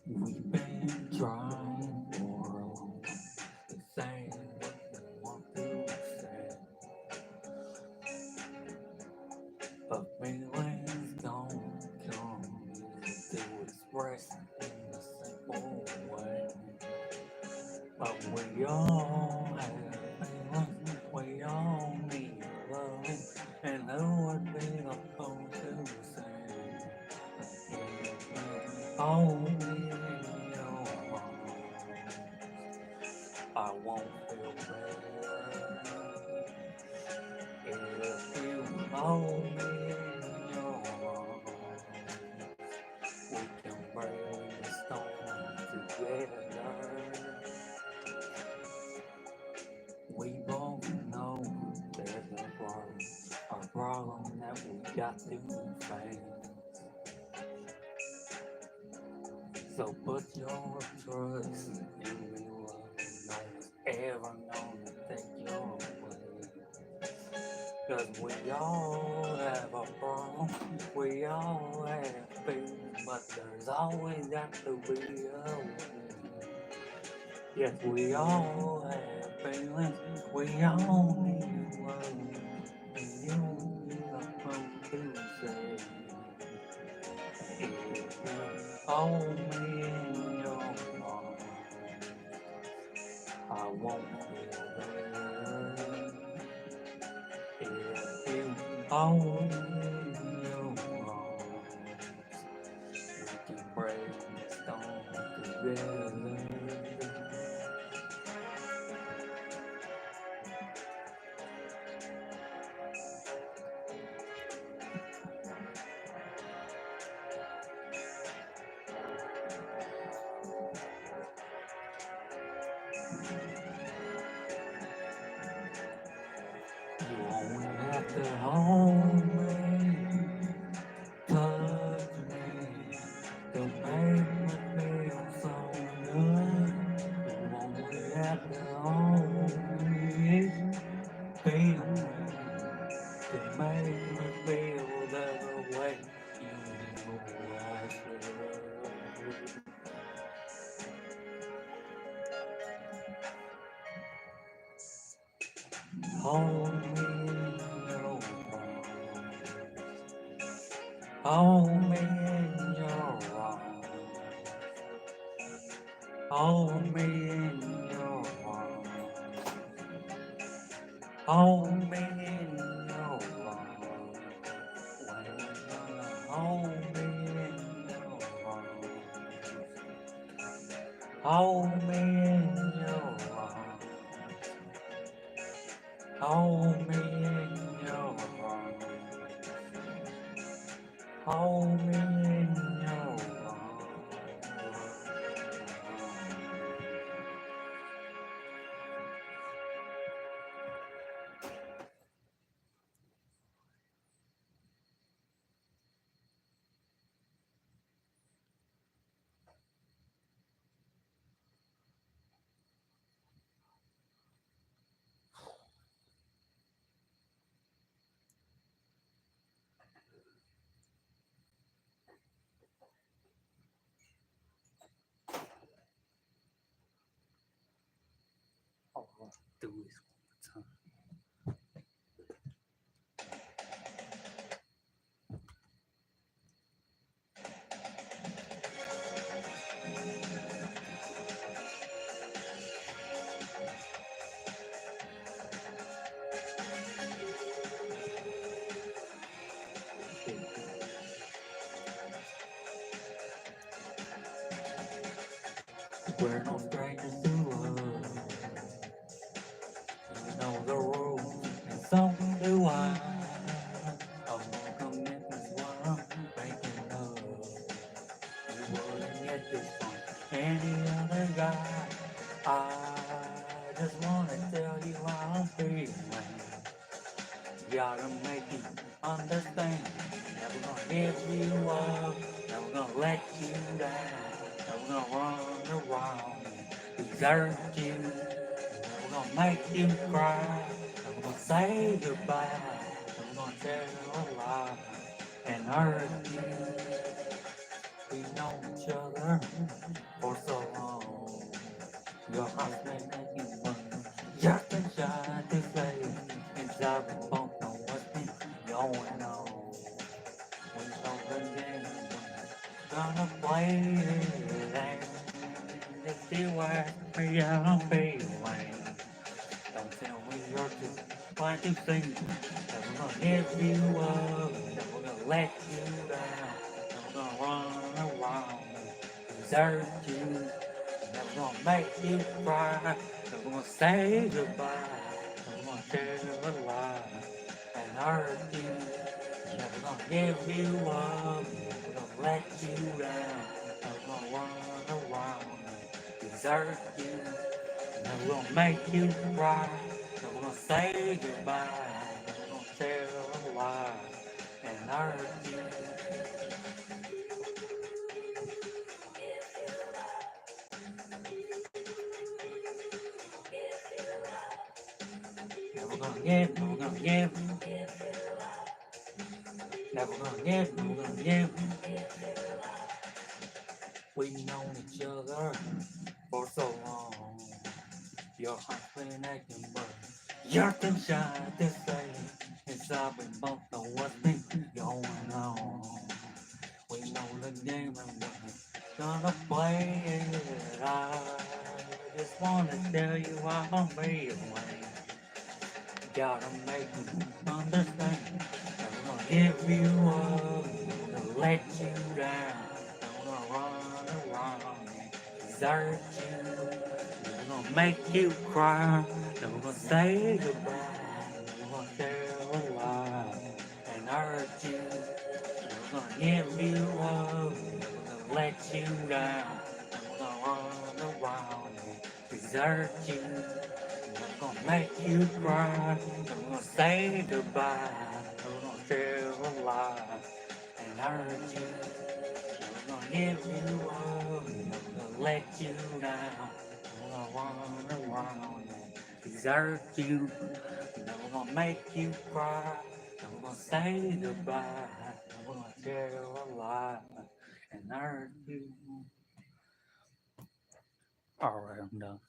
We've been trying for a long time to say what we want to say, but feelings don't come easy to express in a simple way. But we all have feelings, we all need loving, and who would be the fool to say, hold me in your arms, I won't feel better if you hold me in your arms. We can brave the storm together. We both know there's a problem that we got to face. So put your trust in me, love. No one's ever gonna take your place. Cause we all have a problem, we all have feelings, but there's always got to be a way. Yes, we all have feelings, we all need love, and you be the one to say, if you hold me in your arms, I won't feel better. If you hold me in your arms, we can brave the storm together. You only have to hold me, touch me, to make me feel so good. You only have to hold me, feel me, to make me feel the way you know I should. Hold me in your arms. Hold me in your arms. Hold me in your arms. Hold me in your arms. When you're gonna hold me in your arms. Hold me in your arms. Hold me in your arms. Hold me in your arms. All I do is one time. We're no strangers to love. You know the rules, and so do I. A more commitment's what I'm making of. You wouldn't get this from any other guy. I just wanna tell you how I'm feeling. Gotta make you understand. Never gonna give you up. Never gonna let you down. Never gonna run around and desert you. Never gonna make you cry. Never gonna say goodbye. Never gonna tell a lie and hurt you. We've known each other for so long. Your heart's been aching, but just been shy to say. Inside we both know what's been going on. We know the game, gonna play it out. If you ask me, I'll be waiting. Don't tell me you're too fine to sing. Never gonna give you up, never gonna let you down. Never gonna run around and desert you. Never gonna make you cry. Never gonna say goodbye. Never gonna tell a lie and hurt you. Never gonna give you up. Never gonna let you down. Never gonna run around and desert you. Never gonna make you cry. Never gonna say goodbye. Never gonna tell a lie and hurt you. Never gonna give, never gonna give. Never gonna give, never gonna give. We've known each other for so long. Your heart's been aching, but you're too shy to say. Inside we both know what's been going on. We know the game and we're gonna play it. I just wanna tell you I'll be away. Gotta make you understand. I'm gonna give you up, I'm gonna let you down. I'm gonna run around and desert you. I'm gonna make you cry. I'm gonna say goodbye. I'm gonna tell a lie and hurt you. I'm gonna give you up, I'm gonna let you down. I'm gonna run around and desert you. I'm gonna make you cry. I'm gonna say goodbye. I'm gonna tell a lie and hurt you. I'm gonna give you up. I'm gonna let you down. I'm gonna run around and desert you. I'm gonna make you cry. I'm gonna say goodbye. I'm gonna tell a lie and hurt you. Alright, I'm done.